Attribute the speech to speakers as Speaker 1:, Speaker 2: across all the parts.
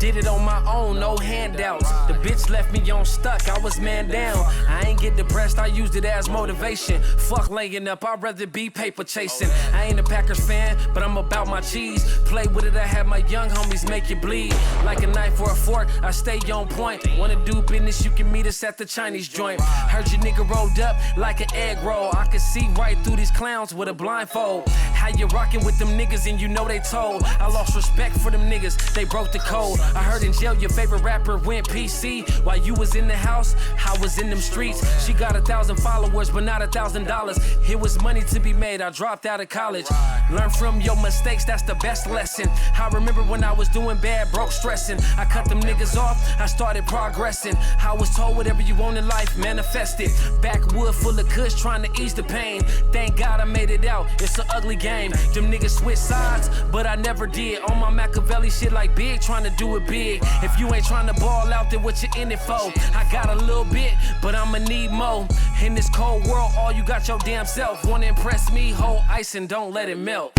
Speaker 1: Did it on my own, no handouts. The bitch left me on stuck, I was man down. I ain't get depressed, I used it as motivation. Fuck laying up, I'd rather be paper chasing. I ain't a Packers fan, but I'm about my cheese. Play with it, I have my young homies make you bleed. Like a knife or a fork, I stay on point. Wanna do business, you can meet us at the Chinese joint. Heard your nigga rolled up like an egg roll. I can see right through these clowns with a blindfold. How you rockin' with them niggas and you know they told. I lost respect for them niggas, they broke the code. I heard in jail your favorite rapper went PC. While you was in the house, I was in them streets. She got 1,000 followers, but not $1,000. It was money to be made, I dropped out of college. Learn from your mistakes, that's the best lesson. I remember when I was doing bad, broke, stressing. I cut them niggas off, I started progressing. I was told whatever you want in life, manifest it. Backwood full of kush, trying to ease the pain. Thank God I made it out, it's an ugly game. Them niggas switch sides, but I never did. On my Machiavelli shit like big, trying to do it big. If you ain't trying to ball out, then what you in it for? I got a little bit, but I'ma need more. In this cold world, all you got your damn self. Wanna impress me, hold ice and don't let it melt.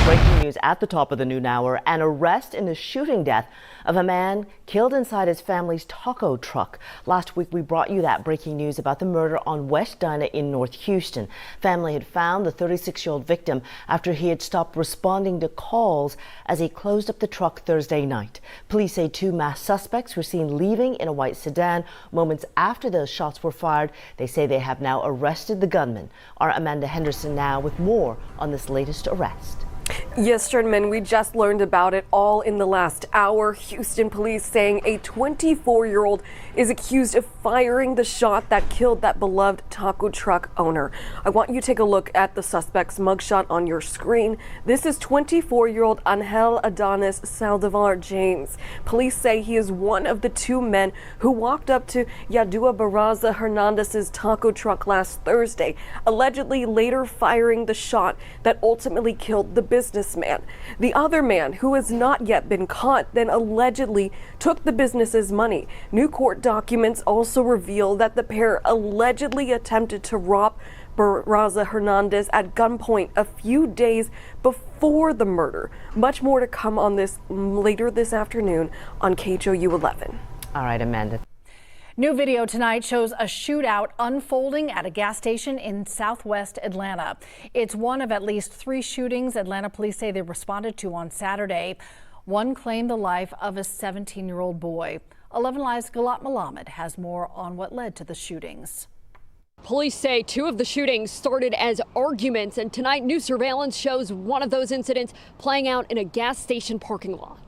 Speaker 2: Breaking news at the top of the noon hour. An arrest in the shooting death of a man killed inside his family's taco truck. Last week we brought you that breaking news about the murder on West Dinah in North Houston. Family had found the 36-year-old victim after he had stopped responding to calls as he closed up the truck Thursday night. Police say 2 masked suspects were seen leaving in a white sedan moments after the shots were fired. They say they have now arrested the gunman. Our Amanda Henderson now with more on this latest arrest.
Speaker 3: Yes, Sternman, we just learned about it all in the last hour. Houston police saying a 24-year-old is accused of firing the shot that killed that beloved taco truck owner. I want you to take a look at the suspect's mugshot on your screen. This is 24-year-old Angel Adonis Saldivar James. Police say he is one of the 2 men who walked up to Yadua Barraza Hernandez's taco truck last Thursday, allegedly later firing the shot that ultimately killed the businessman. The other man, who has not yet been caught, then allegedly took the business's money. New court documents also reveal that the pair allegedly attempted to rob Barraza Hernandez at gunpoint a few days before the murder. Much more to come on this later this afternoon on KHOU 11.
Speaker 2: All right, Amanda.
Speaker 4: New video tonight shows a shootout unfolding at a gas station in southwest Atlanta. It's one of at least 3 shootings Atlanta police say they responded to on Saturday. One claimed the life of a 17-year-old boy. 11 Live's Galat Malamed has more on what led to the shootings.
Speaker 5: Police say 2 of the shootings started as arguments, and tonight new surveillance shows one of those incidents playing out in a gas station parking lot.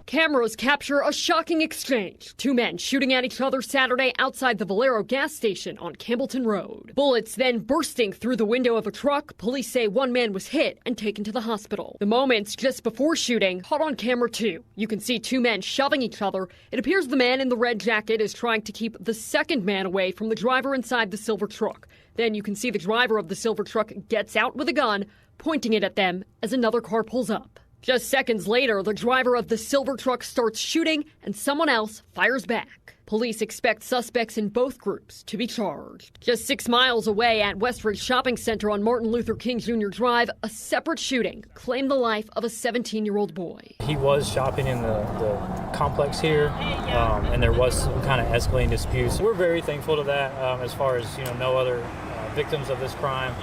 Speaker 5: Cameras capture a shocking exchange. 2 men shooting at each other Saturday outside the Valero gas station on Campbellton Road. Bullets then bursting through the window of a truck. Police say 1 man was hit and taken to the hospital. The moments just before shooting caught on camera too. You can see 2 men shoving each other. It appears the man in the red jacket is trying to keep the second man away from the driver inside the silver truck. Then you can see the driver of the silver truck gets out with a gun, pointing it at them as another car pulls up. Just seconds later, the driver of the silver truck starts shooting and someone else fires back. Police expect suspects in both groups to be charged. Just 6 miles away at Westridge Shopping Center on Martin Luther King Jr. Drive, a separate shooting claimed the life of a 17-year-old boy.
Speaker 6: He was shopping in the complex here, and there was some kind of escalating disputes. We're very thankful to that as far as, no other victims of this crime.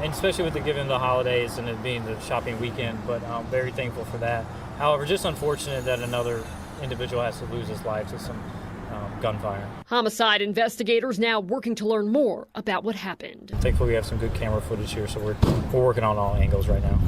Speaker 6: And especially with given the holidays and it being the shopping weekend, but I'm very thankful for that. However, just unfortunate that another individual has to lose his life to some gunfire.
Speaker 5: Homicide investigators now working to learn more about what happened.
Speaker 6: Thankfully, we have some good camera footage here, so we're working on all angles right now.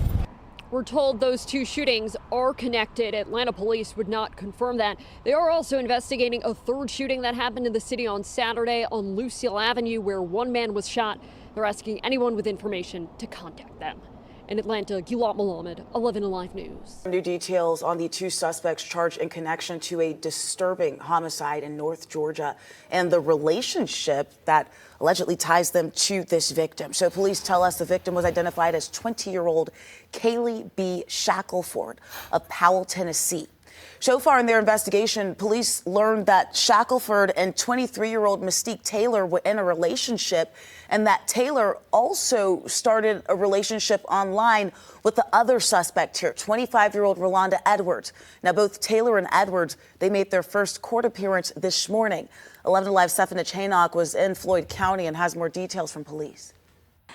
Speaker 5: We're told those 2 shootings are connected. Atlanta police would not confirm that. They are also investigating a 3rd shooting that happened in the city on Saturday on Lucille Avenue, where 1 man was shot. They're asking anyone with information to contact them. In Atlanta, Galat Malamed, 11 Alive News.
Speaker 7: New details on the 2 suspects charged in connection to a disturbing homicide in North Georgia and the relationship that allegedly ties them to this victim. So police tell us the victim was identified as 20-year-old Kaylee B. Shackleford of Powell, Tennessee. So far in their investigation, police learned that Shackelford and 23-year-old Mystique Taylor were in a relationship, and that Taylor also started a relationship online with the other suspect here, 25-year-old Rolanda Edwards. Now, both Taylor and Edwards, they made their first court appearance this morning. 11 Alive's Stephanie Chaynock was in Floyd County and has more details from police.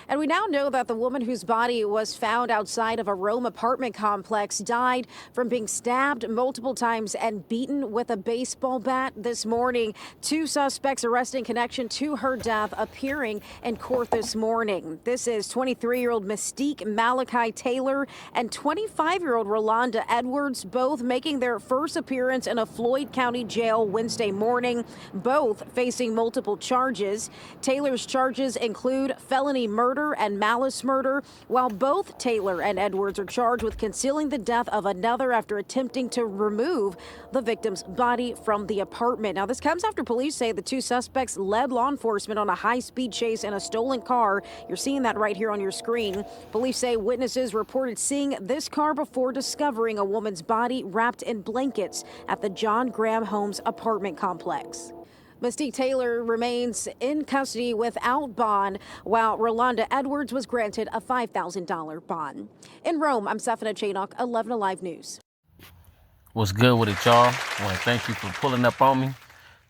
Speaker 8: And we now know that the woman whose body was found outside of a Rome apartment complex died from being stabbed multiple times and beaten with a baseball bat this morning. 2 suspects arrested in connection to her death appearing in court this morning. This is 23-year-old Mystique Malachi Taylor and 25-year-old Rolanda Edwards, both making their first appearance in a Floyd County jail Wednesday morning, both facing multiple charges. Taylor's charges include felony murder and malice murder, while both Taylor and Edwards are charged with concealing the death of another after attempting to remove the victim's body from the apartment. Now, this comes after police say the 2 suspects led law enforcement on a high-speed chase in a stolen car. You're seeing that right here on your screen. Police say witnesses reported seeing this car before discovering a woman's body wrapped in blankets at the John Graham Homes apartment complex. Mystique Taylor remains in custody without bond, while Rolanda Edwards was granted a $5,000 bond. In Rome, I'm Stephanie Chaynock, 11 Alive News.
Speaker 9: What's good with it, y'all? I want to thank you for pulling up on me,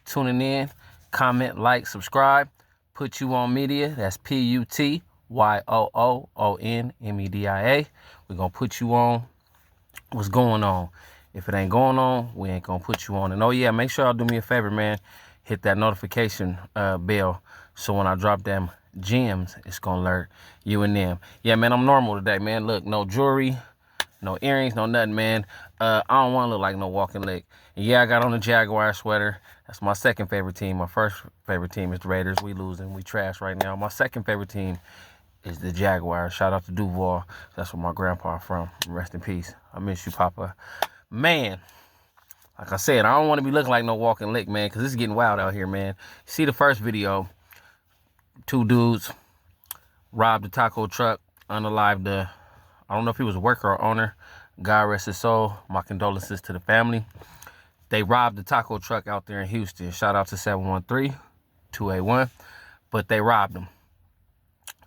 Speaker 9: tuning in, comment, like, subscribe, put you on media. That's PUTYOOONMEDIA. We're going to put you on what's going on. If it ain't going on, we ain't going to put you on. And oh yeah, make sure y'all do me a favor, man. Hit that notification bell so when I drop them gems, it's going to alert you and them. Yeah, man, I'm normal today, man. Look, no jewelry, no earrings, no nothing, man. I don't want to look like no walking lick. And yeah, I got on a Jaguar sweater. That's my second favorite team. My first favorite team is the Raiders. We losing. We trash right now. My second favorite team is the Jaguars. Shout out to Duval. That's where my grandpa from. Rest in peace. I miss you, Papa. Man. Like I said, I don't want to be looking like no walking lick, man, because it's getting wild out here, man. See the first video, 2 dudes robbed a taco truck, unalived I don't know if he was a worker or owner. God rest his soul. My condolences to the family. They robbed the taco truck out there in Houston. Shout out to 713-281. But they robbed him.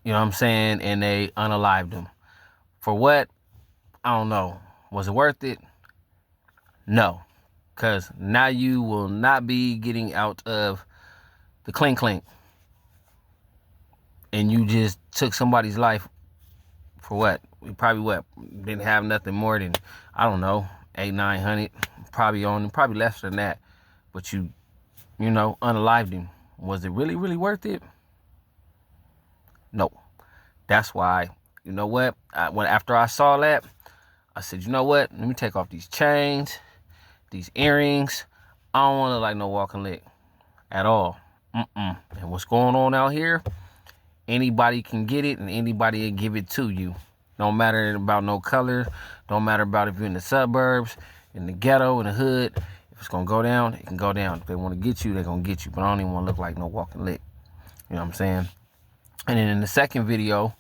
Speaker 9: You know what I'm saying? And they unalived him. For what? I don't know. Was it worth it? No. Because now you will not be getting out of the clink clink. And you just took somebody's life for what? We probably didn't have nothing more than, I don't know, 800-900. Probably less than that. But you unalived him. Was it really, really worth it? No. That's why, you know what? After I saw that, I said, you know what? Let me take off these chains. These earrings, I don't want to look like no walking lick at all. And what's going on out here, anybody can get it and anybody will give it to you. Don't matter about no color. Don't matter about if you're in the suburbs, in the ghetto, in the hood. If it's going to go down, it can go down. If they want to get you, they're going to get you. But I don't even want to look like no walking lick. You know what I'm saying? And then in the second video,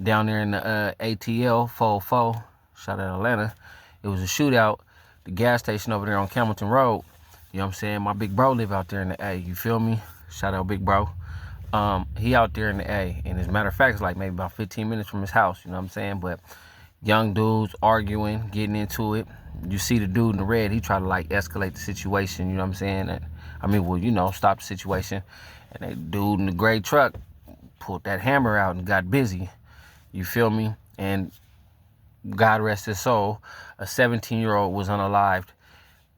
Speaker 9: down there in the ATL 404, shout out Atlanta, it was a shootout. The gas station over there on Campbellton Road. You know what I'm saying? My big bro live out there in the A. You feel me? Shout out big bro. He out there in the A. And as a matter of fact, it's like maybe about 15 minutes from his house. You know what I'm saying? But young dudes arguing, getting into it. You see the dude in the red. He tried to like escalate the situation. You know what I'm saying? Stop the situation. And that dude in the gray truck pulled that hammer out and got busy. You feel me? And God rest his soul, a 17-year-old was unalived.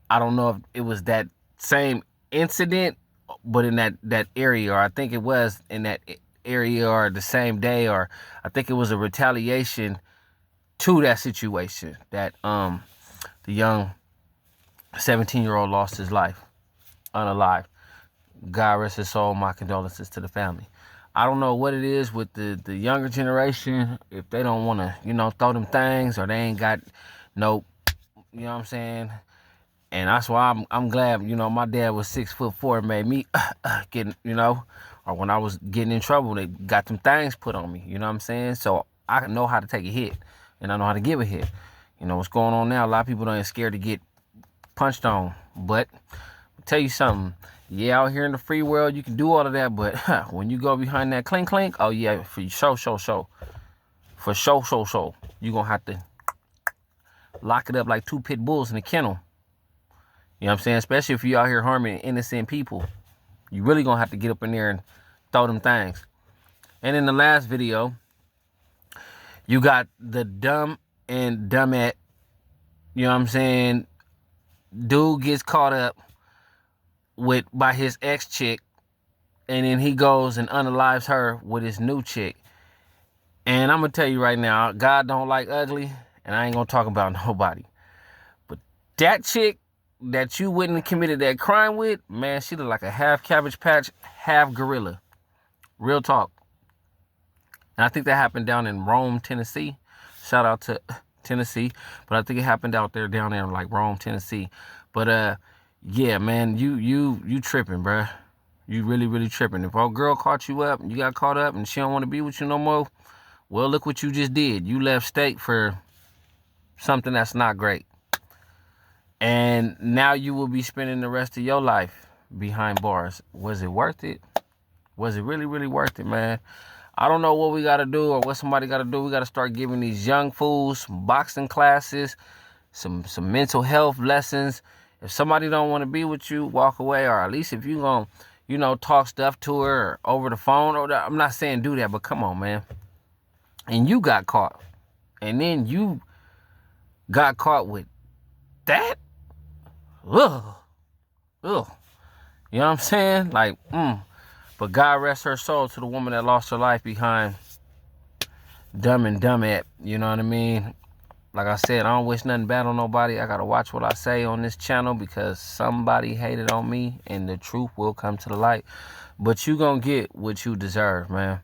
Speaker 9: I don't know if it was that same incident, but in that area, or I think it was in that area or the same day, or I think it was a retaliation to that situation that the young 17-year-old lost his life, unalived. God rest his soul, my condolences to the family. I don't know what it is with the younger generation, if they don't want to, throw them things, or they ain't got no, you know what I'm saying? And that's why I'm glad, my dad was 6'4", made me getting, or when I was getting in trouble, they got them things put on me, you know what I'm saying? So I know how to take a hit, and I know how to give a hit. You know what's going on now, a lot of people ain't scared to get punched on. But I'll tell you something. Yeah, out here in the free world, you can do all of that. But when you go behind that clink, oh yeah, for sure. For sure. You're going to have to lock it up like 2 pit bulls in a kennel. You know what I'm saying? Especially if you out here harming innocent people. You really going to have to get up in there and throw them things. And in the last video, you got the dumb and dumbette. You know what I'm saying? Dude gets caught up by his ex-chick. And then he goes and unalives her with his new chick. And I'm going to tell you right now, God don't like ugly, and I ain't going to talk about nobody. But that chick that you wouldn't have committed that crime with, man, she look like a half Cabbage Patch, half gorilla. Real talk. And I think that happened down in Rome, Tennessee. Shout out to Tennessee. But I think it happened down there in like Rome, Tennessee. But yeah, man, you tripping, bruh. You really tripping. If a girl caught you up and you got caught up and she don't want to be with you no more, well, look what you just did. You left state for something that's not great. And now you will be spending the rest of your life behind bars. Was it worth it? Was it really worth it, man? I don't know what we got to do or what somebody got to do. We got to start giving these young fools some boxing classes, some mental health lessons. If somebody don't want to be with you, walk away. Or at least if you going to, talk stuff to her or over the phone. I'm not saying do that, but come on, man. And you got caught. And then you got caught with that? Ugh. You know what I'm saying? Like, But God rest her soul to the woman that lost her life behind dumb and dumbette. You know what I mean? Like I said, I don't wish nothing bad on nobody. I got to watch what I say on this channel because somebody hated on me and the truth will come to the light. But you going to get what you deserve, man.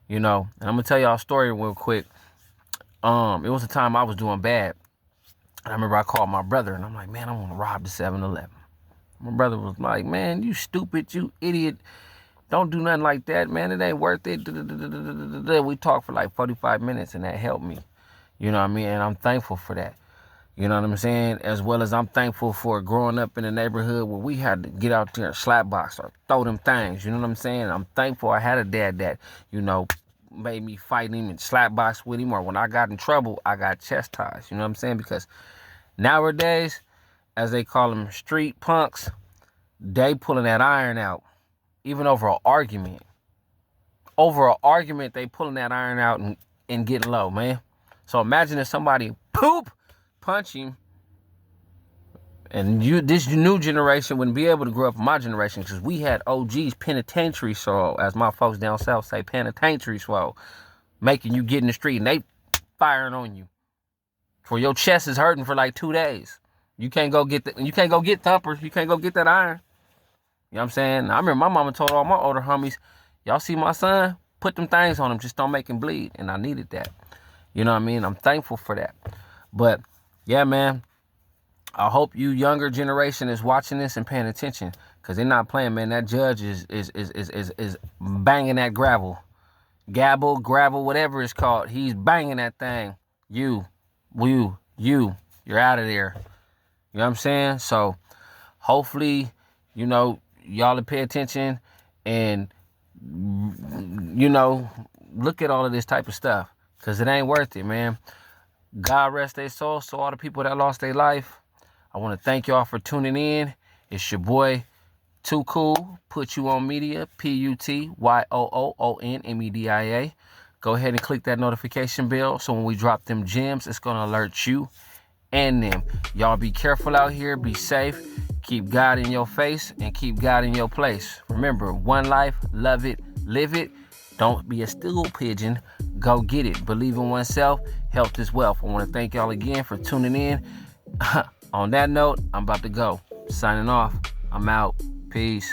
Speaker 9: And I'm going to tell y'all a story real quick. It was a time I was doing bad. I remember I called my brother, and I'm like, man, I want to rob the 7-Eleven. My brother was like, man, you stupid, you idiot. Don't do nothing like that, man. It ain't worth it. We talked for like 45 minutes, and that helped me. You know what I mean? And I'm thankful for that. You know what I'm saying? As well as I'm thankful for growing up in a neighborhood where we had to get out there and slap box or throw them things. You know what I'm saying? I'm thankful I had a dad that, made me fight him and slap box with him. Or when I got in trouble, I got chastised. You know what I'm saying? Because nowadays, as they call them street punks, they pulling that iron out. Even over an argument. Over an argument, they pulling that iron out and getting low, man. So imagine if somebody punch him, and this new generation wouldn't be able to grow up in my generation because we had OGs, penitentiary swole, as my folks down south say, penitentiary swole, making you get in the street and they firing on you. For your chest is hurting for like 2 days. You can't go get thumpers. You can't go get that iron. You know what I'm saying? I remember my mama told all my older homies, y'all see my son? Put them things on him. Just don't make him bleed. And I needed that. You know what I mean? I'm thankful for that. But, yeah, man, I hope you younger generation is watching this and paying attention. Because they're not playing, man. That judge is banging that gravel. Gabble, gravel, whatever it's called. He's banging that thing. You're out of there. You know what I'm saying? So, hopefully, y'all to pay attention and, look at all of this type of stuff. Because it ain't worth it, man. God rest their soul. So all the people that lost their life, I want to thank y'all for tuning in. It's your boy, Too Cool. Put You On Media, PUTYOOONMEDIA. Go ahead and click that notification bell. So when we drop them gems, it's going to alert you and them. Y'all be careful out here. Be safe. Keep God in your face and keep God in your place. Remember, one life, love it, live it. Don't be a stool pigeon. Go get it. Believe in oneself. Health is wealth. I want to thank y'all again for tuning in. On that note, I'm about to go. Signing off. I'm out. Peace.